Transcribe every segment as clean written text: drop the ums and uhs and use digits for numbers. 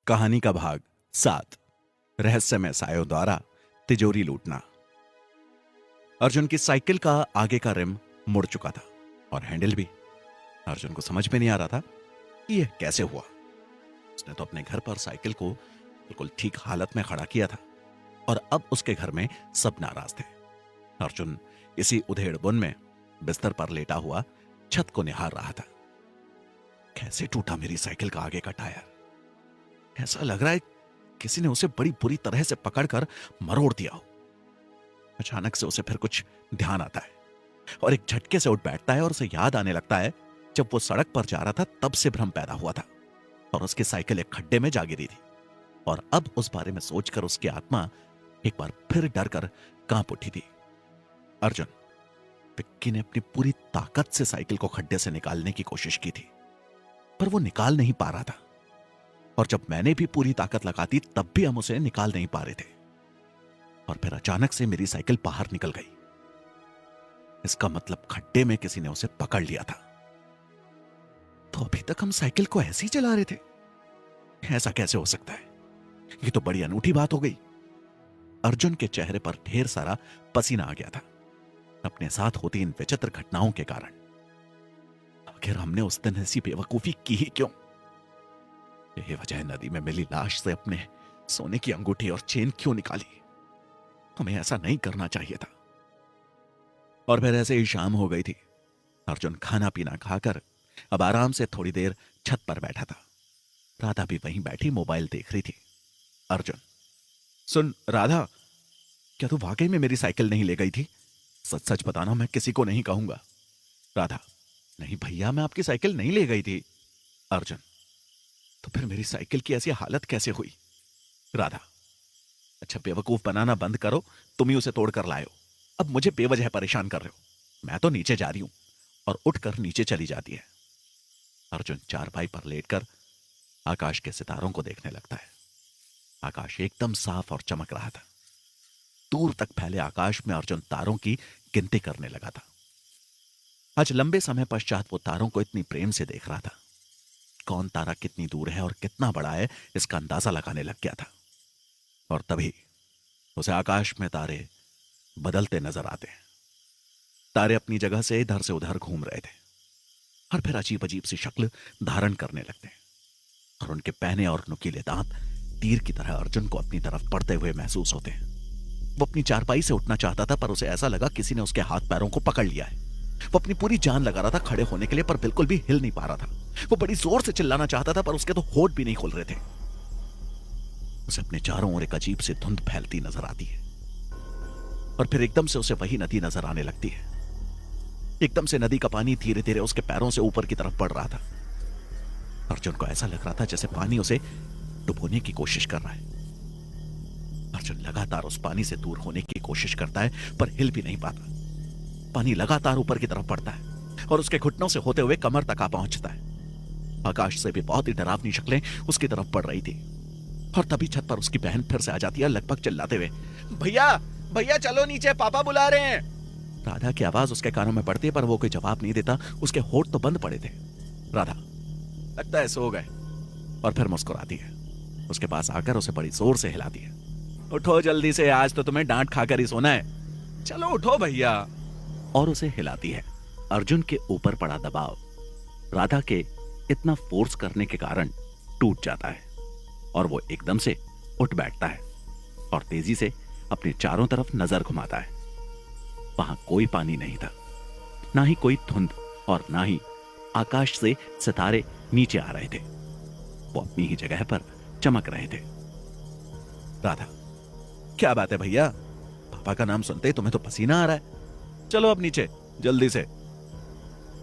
कहानी का भाग 7। रहस्यमय सायों द्वारा तिजोरी लूटना। अर्जुन की साइकिल का आगे का रिम मुड़ चुका था और हैंडल भी। अर्जुन को समझ में नहीं आ रहा था कि यह कैसे हुआ। उसने तो अपने घर पर साइकिल को बिल्कुल ठीक हालत में खड़ा किया था और अब उसके घर में सब नाराज थे। अर्जुन इसी उधेड़ बुन में बिस्तर पर लेटा हुआ छत को निहार रहा था। कैसे टूटा मेरी साइकिल का आगे का टायर। ऐसा लग रहा है किसी ने उसे बड़ी बुरी तरह से पकड़कर मरोड़ दिया हो। अचानक से उसे फिर कुछ ध्यान आता है और एक झटके से उठ बैठता है और उसे याद आने लगता है जब वो सड़क पर जा रहा था तब से भ्रम पैदा हुआ था और उसकी साइकिल एक खड्डे में जा गिरी थी। और अब उस बारे में सोचकर उसकी आत्मा एक बार फिर डर कर कांप उठी थी। अर्जुन, विक्की ने अपनी पूरी ताकत से साइकिल को खड्डे से निकालने की कोशिश की थी पर वो निकाल नहीं पा रहा था और जब मैंने भी पूरी ताकत लगा दी तब भी हम उसे निकाल नहीं पा रहे थे और फिर अचानक से मेरी साइकिल बाहर निकल गई। इसका मतलब खड्डे में किसी ने उसे पकड़ लिया था। तो अभी तक हम साइकिल को ऐसे ही चला रहे थे। ऐसा कैसे हो सकता है? ये तो बड़ी अनूठी बात हो गई। अर्जुन के चेहरे पर ढेर सारा पसीना आ गया था अपने साथ होती इन विचित्र घटनाओं के कारण। आखिर हमने उस दिन ऐसी बेवकूफी की ही क्यों? यही वजह नदी में मिली लाश से अपने सोने की अंगूठी और चेन क्यों निकाली? हमें ऐसा नहीं करना चाहिए था। और फिर ऐसे ही शाम हो गई थी। अर्जुन खाना पीना खाकर अब आराम से थोड़ी देर छत पर बैठा था। राधा भी वहीं बैठी मोबाइल देख रही थी। अर्जुन, सुन राधा, क्या तू वाकई में मेरी साइकिल नहीं ले गई थी? सच सच बताना, मैं किसी को नहीं कहूंगा। राधा, नहीं भैया, मैं आपकी साइकिल नहीं ले गई थी। अर्जुन, तो फिर मेरी साइकिल की ऐसी हालत कैसे हुई? राधा, अच्छा बेवकूफ बनाना बंद करो, तुम ही उसे तोड़कर लाए हो। अब मुझे बेवजह परेशान कर रहे हो। मैं तो नीचे जा रही हूं। और उठकर नीचे चली जाती है। अर्जुन चारपाई पर लेटकर आकाश के सितारों को देखने लगता है। आकाश एकदम साफ और चमक रहा था। दूर तक फैले आकाश में अर्जुन तारों की गिनती करने लगा था। आज लंबे समय पश्चात वो तारों को इतनी प्रेम से देख रहा था। कौन तारा कितनी दूर है और कितना बड़ा है इसका अंदाजा लगाने लग गया था। और तभी उसे आकाश में तारे बदलते नजर आते हैं। तारे अपनी जगह से इधर से उधर घूम रहे थे और फिर अजीब अजीब सी शक्ल धारण करने लगते हैं और उनके पहने और नुकीले दांत तीर की तरह अर्जुन को अपनी तरफ पड़ते हुए महसूस होते हैं। वो अपनी चारपाई से उठना चाहता था पर उसे ऐसा लगा किसी ने उसके हाथ पैरों को पकड़ लिया है। वो अपनी पूरी जान लगा रहा था खड़े होने के लिए पर बिल्कुल भी हिल नहीं पा रहा था। वो बड़ी जोर से चिल्लाना चाहता था पर उसके तो होठ भी नहीं खुल रहे थे। उसे अपने चारों ओर एक अजीब सी धुंध फैलती नजर आती है और फिर एकदम से उसे वही नदी नजर आने लगती है। एकदम से नदी का पानी धीरे धीरे उसके पैरों से ऊपर की तरफ बढ़ रहा था। अर्जुन को ऐसा लग रहा था जैसे पानी उसे डुबोने की कोशिश कर रहा है। अर्जुन लगातार उस पानी से दूर होने की कोशिश करता है पर हिल भी नहीं पाता। पानी लगातार ऊपर की तरफ बढ़ता है और उसके घुटनों से होते हुए कमर तक आ पहुंचता है। आकाश से भी बहुत ही डरावनी शक्लें उसकी तरफ बढ़ रही थी और तभी छत पर उसकी बहन फिर से आ जाती है लगभग चिल्लाते हुए, भैया भैया चलो नीचे, पापा बुला रहे हैं। राधा की आवाज उसके कानों में पड़ती है पर वो कोई जवाब नहीं देता। उसके होठ तो बंद पड़े थे। राधा लगता है सो गए और फिर मुस्कुराती है। उसके पास आकर उसे बड़ी जोर से हिलाती है। उठो जल्दी से, आज तो तुम्हें डांट खाकर ही सोना है। चलो उठो भैया। और उसे हिलाती है। अर्जुन के ऊपर पड़ा दबाव राधा के इतना फोर्स करने के कारण टूट जाता है और वो एकदम से उठ बैठता है और तेजी से अपने चारों तरफ नजर घुमाता है। वहां कोई पानी नहीं था, ना ही कोई धुंध और ना ही आकाश से सितारे नीचे आ रहे थे। वो अपनी ही जगह पर चमक रहे थे। राधा, क्या बात है भैया, पापा का नाम सुनते ही तुम्हें तो पसीना आ रहा है। चलो अब नीचे जल्दी से।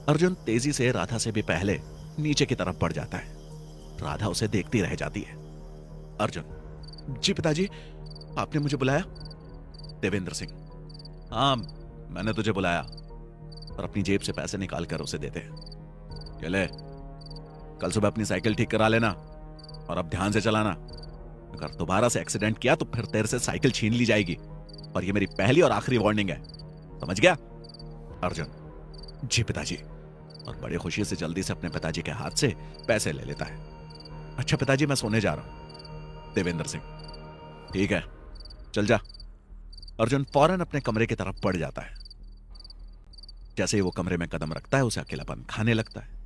अर्जुन तेजी से राधा से भी पहले नीचे की तरफ बढ़ जाता है। राधा उसे देखती रह जाती है। अर्जुन, जी पिताजी, आपने मुझे बुलाया? देवेंद्र सिंह, हाँ मैंने तुझे बुलाया। और अपनी जेब से पैसे निकाल कर उसे देते हैं। ये ले, कल सुबह अपनी साइकिल ठीक करा लेना और अब ध्यान से चलाना। अगर दोबारा से एक्सीडेंट किया तो फिर तेरे से साइकिल छीन ली जाएगी और ये मेरी पहली और आखिरी वार्निंग है, समझ गया? अर्जुन, जी पिताजी। और बड़ी खुशी से जल्दी से अपने पिताजी के हाथ से पैसे ले लेता है। अच्छा पिताजी, मैं सोने जा रहा हूं, देवेंद्र सिंह। ठीक है, चल जा। अर्जुन फौरन अपने कमरे की तरफ बढ़ जाता है। जैसे ही वो कमरे में कदम रखता है, उसे अकेलापन खाने लगता है।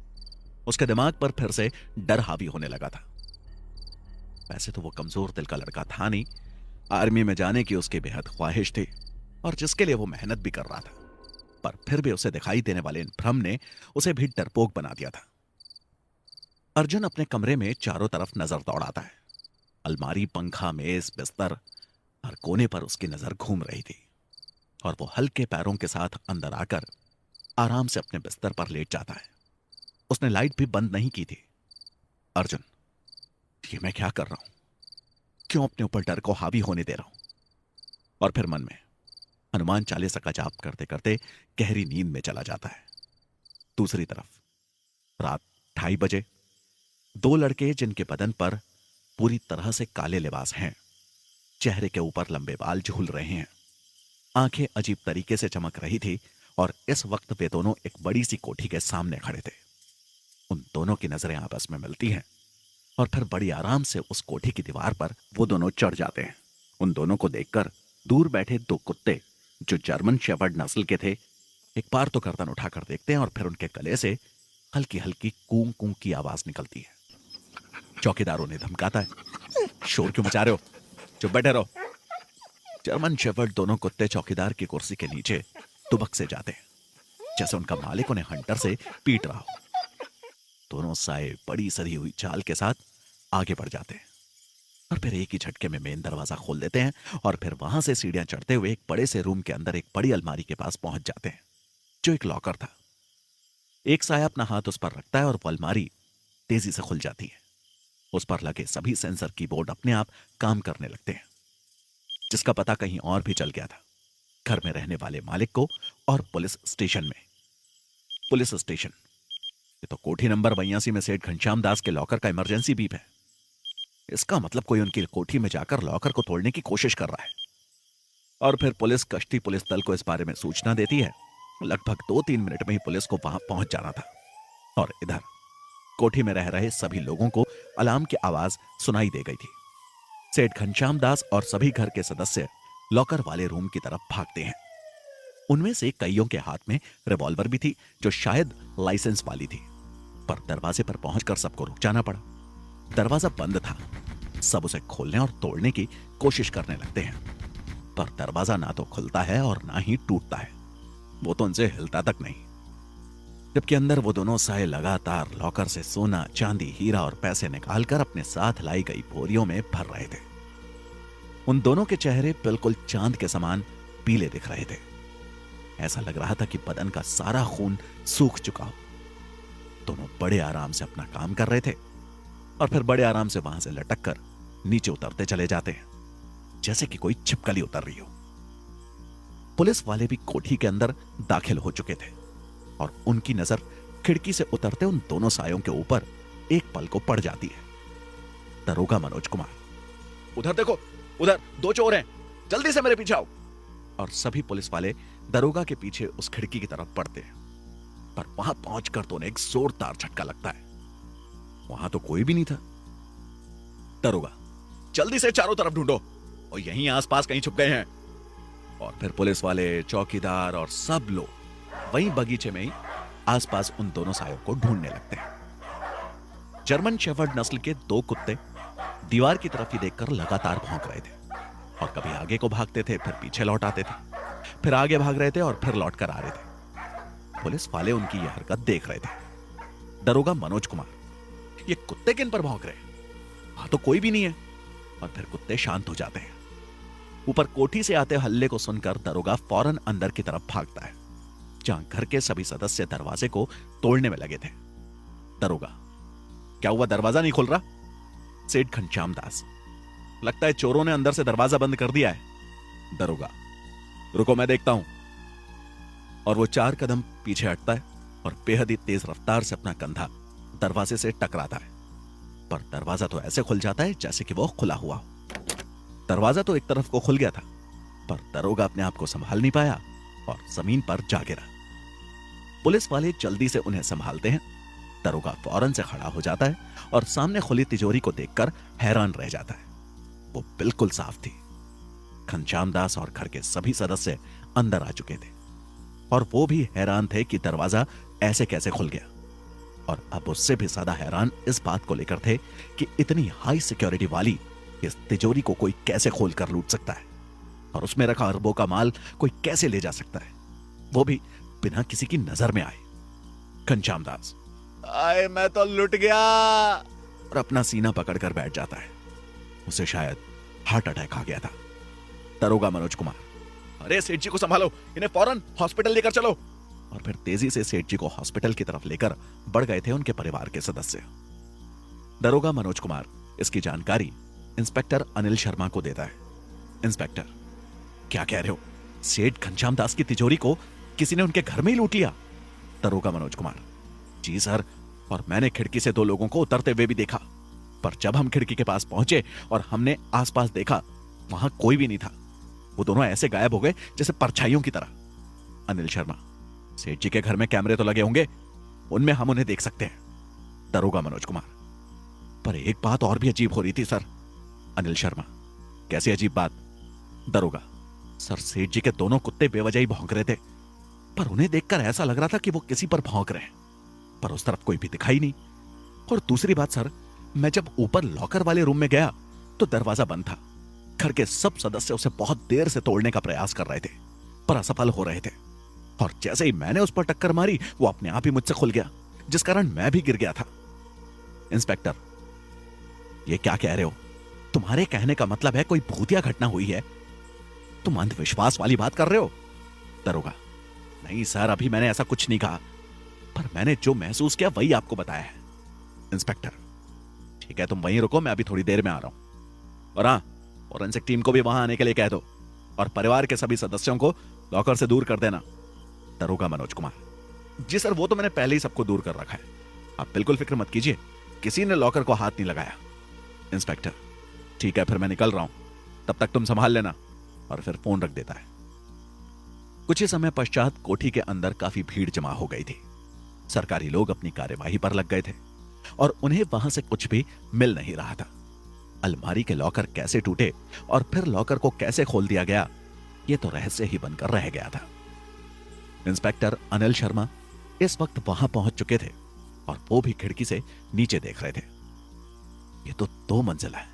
उसके दिमाग पर फिर से डर हावी होने लगा था। वैसे तो वो कमजोर दिल का लड़का था नहीं, आर्मी में जाने की उसकी बेहद ख्वाहिश थी और जिसके लिए वो मेहनत भी कर रहा था, पर फिर भी उसे दिखाई देने वाले इन भ्रम ने उसे भी डरपोक बना दिया था। अर्जुन अपने कमरे में चारों तरफ नजर दौड़ाता है। अलमारी, पंखा, मेज, बिस्तर, हर कोने पर उसकी नजर घूम रही थी और वो हल्के पैरों के साथ अंदर आकर आराम से अपने बिस्तर पर लेट जाता है। उसने लाइट भी बंद नहीं की थी। अर्जुन, ये मैं क्या कर रहा हूं? क्यों अपने ऊपर डर को हावी होने दे रहा हूं? और फिर मन में हनुमान चालीसा का जाप करते करते गहरी नींद में चला जाता है। दूसरी तरफ रात 2:30 बजे 2 लड़के, जिनके बदन पर पूरी तरह से काले लिबास हैं, चेहरे के ऊपर लंबे बाल झूल रहे हैं, आंखें अजीब तरीके से चमक रही थी और इस वक्त वे दोनों एक बड़ी सी कोठी के सामने खड़े थे। उन दोनों की नजरें आपस में मिलती हैं और फिर बड़ी आराम से उस कोठी की दीवार पर वो दोनों चढ़ जाते हैं। उन दोनों को देखकर दूर बैठे 2 कुत्ते, जो जर्मन शेफर्ड नस्ल के थे, एक बार तो गर्दन उठाकर देखते हैं और फिर उनके गले से हल्की हल्की कूं कूं की आवाज निकलती है। चौकीदार उन्हें धमकाता है, शोर क्यों मचा रहे हो? चुप बैठे रहो। जर्मन शेफर्ड दोनों कुत्ते चौकीदार की कुर्सी के नीचे दुबक से जाते हैं, जैसे उनका मालिक उन्हें हंटर से पीट रहा हो। दोनों साए बड़ी सधी हुई चाल के साथ आगे बढ़ जाते हैं और फिर एक ही झटके में मेन दरवाजा खोल देते हैं और फिर वहां से सीढ़ियां चढ़ते हुए एक बड़े से रूम के अंदर एक बड़ी अलमारी के पास पहुंच जाते हैं, जो एक लॉकर था। एक साया अपना हाथ उस पर रखता है और वो अलमारी तेजी से खुल जाती है। उस पर लगे सभी सेंसर कीबोर्ड अपने आप काम करने लगते हैं, जिसका पता कहीं और भी चल गया था, घर में रहने वाले मालिक को और पुलिस स्टेशन में। पुलिस स्टेशन, ये तो कोठी नंबर 82 में सेठ घनश्याम दास के लॉकर का इमरजेंसी बीप है। इसका मतलब कोई उनकी कोठी में जाकर लॉकर को तोड़ने की कोशिश कर रहा है। और फिर पुलिस कश्ती पुलिस दल को इस बारे में सूचना देती है। लगभग 2-3 मिनट में ही पुलिस को वहां पहुंच जाना था और इधर कोठी में रह रहे सभी लोगों को अलार्म की आवाज सुनाई दे गई थी। सेठ घनश्याम दास और सभी घर के सदस्य लॉकर वाले रूम की तरफ भागते हैं। उनमें से कईयों के हाथ में रिवॉल्वर भी थी, जो शायद लाइसेंस वाली थी, पर दरवाजे पर पहुंचकर सबको रुक जाना पड़ा। दरवाजा बंद था। सब उसे खोलने और तोड़ने की कोशिश करने लगते हैं, पर दरवाजा ना तो खुलता है और ना ही टूटता है। वो तो उनसे हिलता तक नहीं। जबकि अंदर वो दोनों साए लगातार लॉकर से सोना, चांदी, हीरा और पैसे निकालकर अपने साथ लाई गई बोरियों में भर रहे थे। उन दोनों के चेहरे बिल्कुल चांद के समान पीले दिख रहे थे। ऐसा लग रहा था कि बदन का सारा खून सूख चुका हो। दोनों बड़े आराम से अपना काम कर रहे थे और फिर बड़े आराम से वहां से लटक कर नीचे उतरते चले जाते हैं, जैसे कि कोई छिपकली उतर रही हो। पुलिस वाले भी कोठी के अंदर दाखिल हो चुके थे और उनकी नजर खिड़की से उतरते उन दोनों सायों के ऊपर एक पल को पड़ जाती है। दरोगा मनोज कुमार, उधर देखो, उधर 2 चोर हैं, जल्दी से मेरे पीछे आओ। और सभी पुलिस वाले दरोगा के पीछे उस खिड़की की तरफ बढ़ते हैं, पर वहां पहुंचकर तो उन्हें एक जोरदार झटका लगता है। वहां तो कोई भी नहीं था। दरोगा, जल्दी से चारों तरफ ढूंढो और यहीं आसपास कहीं छुप गए हैं। और फिर पुलिस वाले, चौकीदार और सब लोग वहीं बगीचे में ही आसपास उन दोनों सायों को ढूंढने लगते हैं। जर्मन शेफर्ड नस्ल के 2 कुत्ते दीवार की तरफ ही देखकर लगातार भौंक रहे थे और कभी आगे को भागते थे, फिर पीछे लौट आते थे, फिर आगे भाग रहे थे और फिर लौट कर आ रहे थे। पुलिस वाले उनकी यह हरकत देख रहे थे। दरोगा मनोज कुमार, ये कुत्ते किन पर भौंक रहे? वहां तो कोई भी नहीं है। और फिर कुत्ते शांत हो जाते हैं। ऊपर कोठी से आते हल्ले को सुनकर दरोगा फौरन अंदर की तरफ भागता है, जहां घर के सभी सदस्य दरवाजे को तोड़ने में लगे थे। दरोगा, क्या हुआ, दरवाजा नहीं खुल रहा? सेठ घनश्याम दास, लगता है चोरों ने अंदर से दरवाजा बंद कर दिया है। दरोगा, रुको मैं देखता हूं। और वो 4 कदम पीछे हटता है और बेहद ही तेज रफ्तार से अपना कंधा दरवाजे से टकराता है, पर दरवाजा तो ऐसे खुल जाता है जैसे कि वो खुला हुआ हो। दरवाजा तो एक तरफ को खुल गया था, पर दरोगा अपने आप को संभाल नहीं पाया और जमीन पर जा गिरा। पुलिस वाले जल्दी से उन्हें संभालते हैं। दरोगा फौरन से खड़ा हो जाता है और सामने खुली तिजोरी को देखकर हैरान रह जाता है। वो बिल्कुल साफ थी। घनश्याम दास और घर के सभी सदस्य अंदर आ चुके थे और वो भी हैरान थे कि दरवाजा ऐसे कैसे खुल गया। और अब उससे भी ज्यादा हैरान इस बात को लेकर थे कि इतनी हाई सिक्योरिटी वाली इस तिजोरी को कोई कैसे खोल कर लूट सकता है और उसमें रखा अरबों का माल कोई कैसे ले जा सकता है, वो भी बिना किसी की नजर में आए। घनश्याम दास आए मैं तो लुट गया और अपना सीना पकड़कर बैठ जाता है। उसे शायद हार्ट अटैक आ गया था। दरोगा मनोज कुमार, अरे सेठ जी को संभालो, इन्हें फौरन हॉस्पिटल लेकर चलो। और फिर तेजी से सेठ जी को हॉस्पिटल की तरफ लेकर बढ़ गए थे उनके परिवार के सदस्य। दरोगा मनोज कुमार इसकी जानकारी इंस्पेक्टर अनिल शर्मा को देता है। इंस्पेक्टर, क्या कह रहे हो? सेठ घनश्याम दास की तिजोरी को किसी ने उनके घर में ही लूट लिया? दरोगा मनोज कुमार, जी सर, और मैंने खिड़की से 2 लोगों को उतरते हुए भी देखा, पर जब हम खिड़की के पास पहुंचे और हमने आसपास देखा, वहां कोई भी नहीं था। वो दोनों ऐसे गायब हो गए जैसे परछाइयों की तरह। अनिल शर्मा, सेठ जी के घर में कैमरे तो लगे होंगे, उनमें हम उन्हें देख सकते हैं। दरोगा मनोज कुमार, पर एक बात और भी अजीब हो रही थी सर। अनिल शर्मा, कैसी अजीब बात? दरोगा, सर सेठ जी के दोनों कुत्ते बेवजह ही भौंक रहे थे, पर उन्हें देखकर ऐसा लग रहा था कि वो किसी पर भौंक रहे हैं, पर उस तरफ कोई भी दिखाई नहीं। और दूसरी बात सर, मैं जब ऊपर लॉकर वाले रूम में गया तो दरवाजा बंद था। घर के सब सदस्य उसे बहुत देर से तोड़ने का प्रयास कर रहे थे, पर असफल हो रहे थे। और जैसे ही मैंने उस पर टक्कर मारी, वो अपने आप ही मुझसे खुल गया, जिस कारण मैं भी गिर गया था। इंस्पेक्टर, ये क्या कह रहे हो? तुम्हारे कहने का मतलब है कोई भूतिया घटना हुई है? तुम अंधविश्वास वाली बात कर रहे हो? दरोगा, नहीं सर, अभी मैंने ऐसा कुछ नहीं कहा, पर मैंने जो महसूस किया वही आपको बताया है। इंस्पेक्टर, ठीक है, तुम वहीं रुको, मैं अभी थोड़ी देर में आ रहा हूं। और हाँ, फॉरेंसिक टीम को भी वहां आने के लिए कह दो और परिवार के सभी सदस्यों को लॉकर से दूर कर देना। दरोगा मनोज कुमार, जी सर, वो तो मैंने पहले ही सबको दूर कर रखा है, आप बिल्कुल फिक्र मत कीजिए, किसी ने लॉकर को हाथ नहीं लगाया। इंस्पेक्टर, ठीक है, फिर मैं निकल रहा हूं, तब तक तुम संभाल लेना। और फिर फोन रख देता है। कुछ ही समय पश्चात कोठी के अंदर काफी भीड़ जमा हो गई थी। सरकारी लोग अपनी कार्यवाही पर लग गए थे और उन्हें वहां से कुछ भी मिल नहीं रहा था। अलमारी के लॉकर कैसे टूटे और फिर लॉकर को कैसे खोल दिया गया, यह तो रहस्य ही बनकर रह गया था। इंस्पेक्टर अनिल शर्मा इस वक्त वहां पहुंच चुके थे और वो भी खिड़की से नीचे देख रहे थे। ये तो 2 मंजिला है,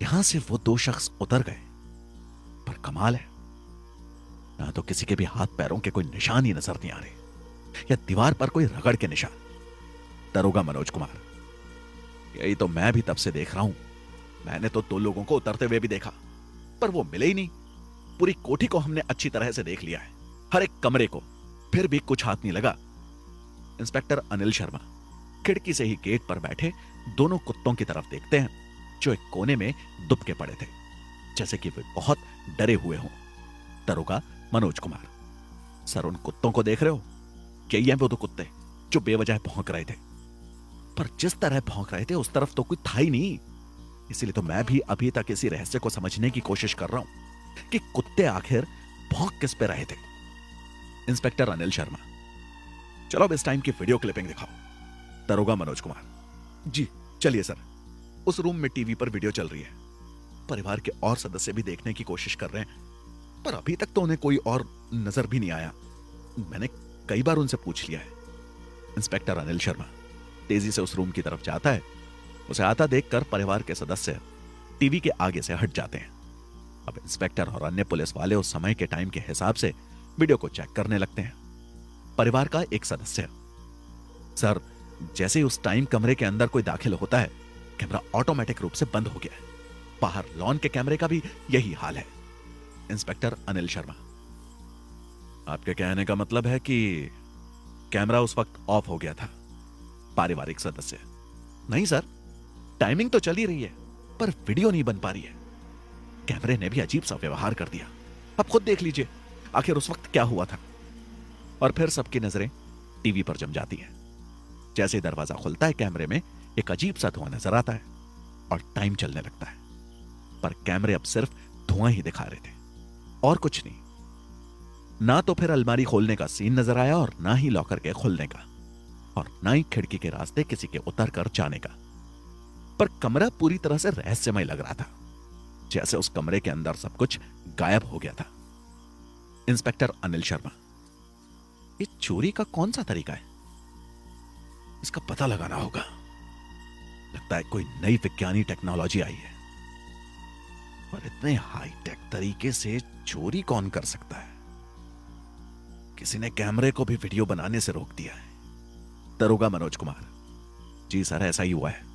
यहां से वो 2 शख्स उतर गए, पर कमाल है, ना तो किसी के भी हाथ पैरों के कोई निशान ही नजर नहीं आ रहे, या दीवार पर कोई रगड़ के निशान। दरोगा मनोज कुमार, यही तो मैं भी तब से देख रहा हूं, मैंने तो 2 लोगों को उतरते हुए भी देखा, पर वो मिले ही नहीं। पूरी कोठी को हमने अच्छी तरह से देख लिया है, हर एक कमरे को, फिर भी कुछ हाथ नहीं लगा। इंस्पेक्टर अनिल शर्मा खिड़की से ही गेट पर बैठे दोनों कुत्तों की तरफ देखते हैं, जो एक कोने में दुबके पड़े थे, जैसे कि वे बहुत डरे हुए हों। दरोगा मनोज कुमार, सर, उन कुत्तों को देख रहे हो? यही हैं वो 2 कुत्ते जो बेवजह भौंक रहे थे, पर जिस तरह भौंक रहे थे उस तरफ तो कोई था ही नहीं। इसलिए तो मैं भी अभी तक इसी रहस्य को समझने की कोशिश कर रहा हूं कि कुत्ते आखिर भौंक किस पे रहे थे। इंस्पेक्टर अनिल शर्मा, चलो अब इस टाइम की वीडियो क्लिपिंग दिखाओ। दरोगा मनोज कुमार, जी चलिए सर। उस रूम में टीवी पर वीडियो चल रही है, परिवार के और सदस्य भी देखने की कोशिश कर रहे हैं, पर अभी तक तो उन्हें कोई और नजर भी नहीं आया। मैंने कई बार उनसे पूछ लिया है। इंस्पेक्टर अनिल शर्मा तेजी से उस रूम की तरफ जाता है। उसे आता देखकर परिवार के सदस्य टीवी के आगे से हट जाते हैं। अब इंस्पेक्टर और अन्य पुलिस वाले उस समय के टाइम के हिसाब से वीडियो को चेक करने लगते हैं। परिवार का एक सदस्य, सर, जैसे ही उस टाइम कमरे के अंदर कोई दाखिल होता है, कैमरा ऑटोमेटिक रूप से बंद हो गया है। बाहर लॉन के कैमरे का भी यही हाल है। इंस्पेक्टर अनिल शर्मा, आपके कहने का मतलब है कि कैमरा उस वक्त ऑफ हो गया था? पारिवारिक सदस्य, नहीं सर, टाइमिंग तो चल ही रही है, पर वीडियो नहीं बन पा रही है। कैमरे ने भी अजीब सा व्यवहार कर दिया। अब खुद देख लीजिए आखिर उस वक्त क्या हुआ था। और फिर सबकी नजरें टीवी पर जम जाती हैं। जैसे ही दरवाजा खुलता है, कैमरे में एक अजीब सा धुआं नजर आता है और टाइम चलने लगता है, पर कैमरे अब सिर्फ धुआं ही दिखा रहे थे और कुछ नहीं। ना तो फिर अलमारी खोलने का सीन नजर आया और ना ही लॉकर के खुलने का, और ना ही खिड़की के रास्ते किसी के उतर कर जाने का। पर कमरा पूरी तरह से रहस्यमय लग रहा था, जैसे उस कमरे के अंदर सब कुछ गायब हो गया था। इंस्पेक्टर अनिल शर्मा, ये चोरी का कौन सा तरीका है? इसका पता लगाना होगा। लगता है कोई नई विज्ञानी टेक्नोलॉजी आई है, पर इतने हाई टेक तरीके से चोरी कौन कर सकता है? किसी ने कैमरे को भी वीडियो बनाने से रोक दिया है। दरोगा मनोज कुमार, जी सर, ऐसा ही हुआ है।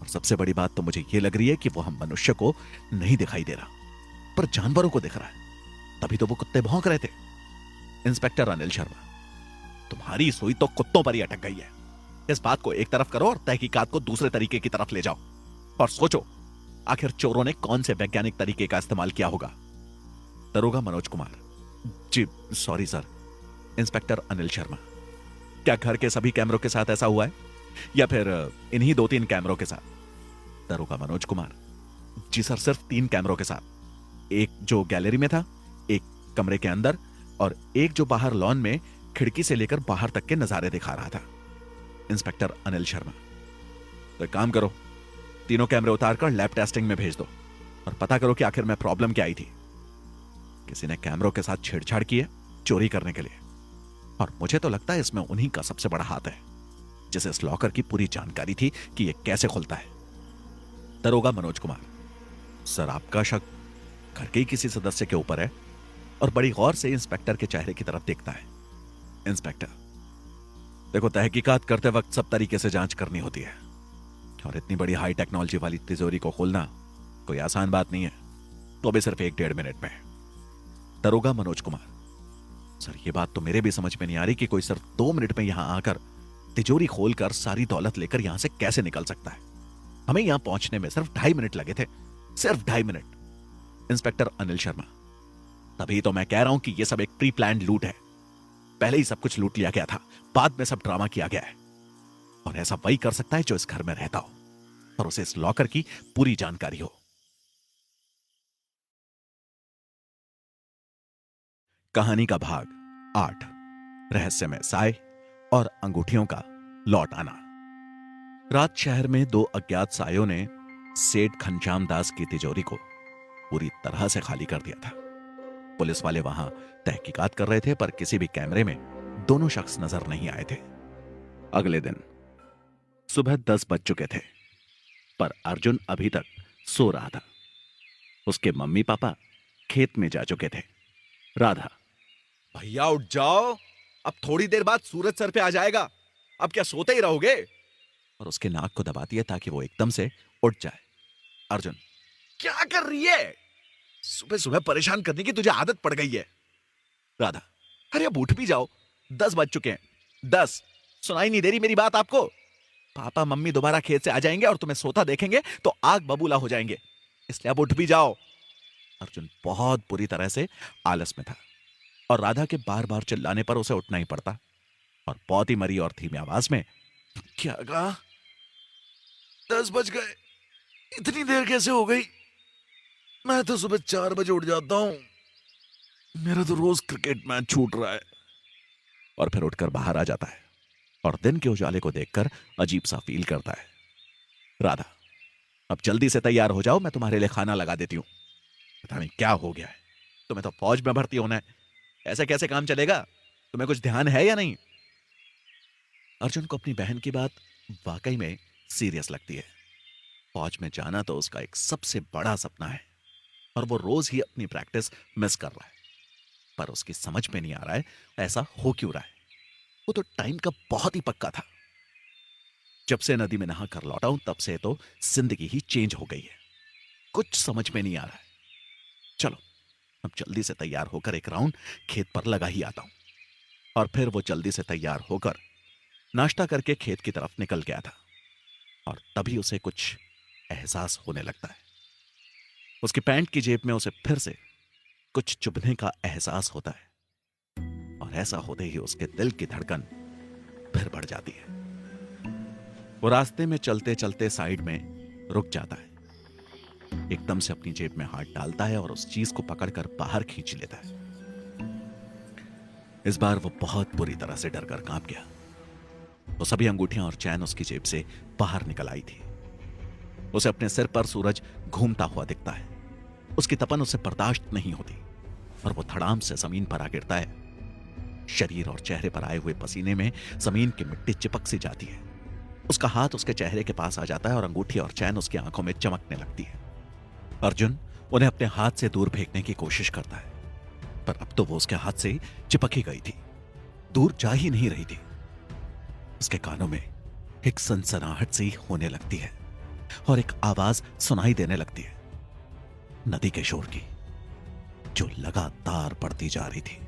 और सबसे बड़ी बात तो मुझे यह लग रही है कि वो हम मनुष्य को नहीं दिखाई दे रहा, पर जानवरों को दिख रहा है। तभी तो वो कुत्ते भौंक रहे थे। इंस्पेक्टर अनिल शर्मा, तुम्हारी सुई तो कुत्तों पर ही अटक गई है। इस बात को एक तरफ करो और तहकीकात को दूसरे तरीके की तरफ ले जाओ और सोचो, आखिर चोरों ने कौन से वैज्ञानिक तरीके का इस्तेमाल किया होगा? दरोगा Manoj Kumar, ji sorry sir. Inspector Anil Sharma, क्या घर के सभी कैमरों के साथ ऐसा हुआ है या फिर इन्हीं 2-3 कैमरों के साथ? दरोगा मनोज कुमार, जी सर, सिर्फ 3 कैमरों के साथ। एक जो गैलरी में था, एक कमरे के अंदर, और एक जो बाहर लॉन में खिड़की से लेकर बाहर तक के नजारे दिखा रहा था। इंस्पेक्टर अनिल शर्मा, तो एक काम करो, तीनों कैमरे उतारकर लैब टेस्टिंग में भेज दो और पता करो कि आखिर में प्रॉब्लम क्या आई थी। किसी ने कैमरों के साथ छेड़छाड़ की है चोरी करने के लिए, और मुझे तो लगता है इसमें उन्हीं का सबसे बड़ा हाथ है, जिसे इस लॉकर की पूरी जानकारी थी कि यह कैसे खुलता है। दरोगा मनोज कुमार, सर आपका शक घर के ही किसी सदस्य के ऊपर है, और बड़ी गौर से इंस्पेक्टर के चेहरे की तरफ देखता है। इंस्पेक्टर, देखो, तहकीकात करते वक्त सब तरीके से जांच करनी होती है, और इतनी बड़ी हाई टेक्नोलॉजी वाली तिजोरी को खोलना कोई आसान बात नहीं है, तो भी सिर्फ 1-1.5 मिनट में। दरोगा मनोज कुमार, सर ये बात तो मेरे भी समझ में नहीं आ रही कि कोई सिर्फ 2 मिनट में यहां आकर तिजोरी खोलकर सारी दौलत लेकर यहां से कैसे निकल सकता है? हमें यहां पहुंचने में सिर्फ 2.5 मिनट लगे थे, सिर्फ 2.5 मिनट। इंस्पेक्टर अनिल शर्मा, तभी तो मैं कह रहा हूं कि यह सब एक प्री प्लान्ड लूट है। पहले ही सब कुछ लूट लिया गया था, बाद में सब ड्रामा किया गया है, और ऐसा वही कर सकता है जो इस घर में रहता हो और उसे इस लॉकर की पूरी जानकारी हो। कहानी का भाग 8, रहस्यमय साय और अंगूठियों का लौट आना। रात शहर में 2 अज्ञात सायों ने सेठ घनश्याम दास की तिजोरी को पूरी तरह से खाली कर दिया था। पुलिस वाले वहां तहकीकात कर रहे थे, पर किसी भी कैमरे में दोनों शख्स नजर नहीं आए थे। अगले दिन सुबह 10 बज चुके थे, पर अर्जुन अभी तक सो रहा था। उसके मम्मी पापा खेत में जा चुके थे। राधा, भैया उठ जाओ, अब थोड़ी देर बाद सूरज सर पे आ जाएगा, अब क्या सोते ही रहोगे? और उसके नाक को दबाती है ताकि वो एकदम से उठ जाए। अर्जुन, क्या कर रही है? सुबह सुबह परेशान करने की तुझे आदत पड़ गई है। राधा, अरे अब उठ भी जाओ, 10 बज चुके हैं। 10 सुनाई नहीं दे रही मेरी बात आपको? पापा मम्मी दोबारा खेत से आ जाएंगे और तुम्हें सोता देखेंगे तो आग बबूला हो जाएंगे, इसलिए अब उठ भी जाओ। अर्जुन बहुत बुरी तरह से आलस में था, और राधा के बार बार चिल्लाने पर उसे उठना ही पड़ता, और बहुत ही मरी और धीमी आवाज में, क्या कहा? 10 बज गए? इतनी देर कैसे हो गई? मैं तो सुबह 4 बजे उठ जाता हूं। मेरा तो रोज क्रिकेट मैच छूट रहा है। और फिर उठकर बाहर आ जाता है और दिन के उजाले को देखकर अजीब सा फील करता है। राधा, अब जल्दी से तैयार हो जाओ, मैं तुम्हारे लिए खाना लगा देती हूं। पता नहीं क्या हो गया है, तुम्हें तो फौज में भर्ती होना है, ऐसे कैसे काम चलेगा? तुम्हें कुछ ध्यान है या नहीं? अर्जुन को अपनी बहन की बात वाकई में सीरियस लगती है। फौज में जाना तो उसका एक सबसे बड़ा सपना है, और वो रोज ही अपनी प्रैक्टिस मिस कर रहा है, पर उसकी समझ में नहीं आ रहा है ऐसा हो क्यों रहा है। वो तो टाइम का बहुत ही पक्का था। जब से नदी में नहा कर लौटा हूं तब से तो जिंदगी ही चेंज हो गई है। कुछ समझ में नहीं आ रहा है। चलो अब जल्दी से तैयार होकर एक राउंड खेत पर लगा ही आता हूं। और फिर वो जल्दी से तैयार होकर नाश्ता करके खेत की तरफ निकल गया था, और तभी उसे कुछ एहसास होने लगता है। उसकी पैंट की जेब में उसे फिर से कुछ चुभने का एहसास होता है, और ऐसा होते ही उसके दिल की धड़कन फिर बढ़ जाती है। वो रास्ते में चलते चलते साइड में रुक जाता है, एकदम से अपनी जेब में हाथ डालता है और उस चीज को पकड़कर बाहर खींच लेता है। इस बार वो बहुत बुरी तरह से डरकर कांप गया। वो सभी अंगूठियां और चैन उसकी जेब से बाहर निकल आई थी। उसे अपने सिर पर सूरज घूमता हुआ दिखता है। उसकी तपन उसे बर्दाश्त नहीं होती और वो धड़ाम से जमीन पर आ गिरता है। शरीर और चेहरे पर आए हुए पसीने में जमीन की मिट्टी चिपक सी जाती है। उसका हाथ उसके चेहरे के पास आ जाता है और अंगूठी और चैन उसकी आंखों में चमकने लगती है। अर्जुन उन्हें अपने हाथ से दूर फेंकने की कोशिश करता है, पर अब तो वो उसके हाथ से चिपक ही गई थी, दूर जा ही नहीं रही थी। उसके कानों में एक सनसनाहट सी होने लगती है और एक आवाज सुनाई देने लगती है, नदी के शोर की, जो लगातार बढ़ती जा रही थी।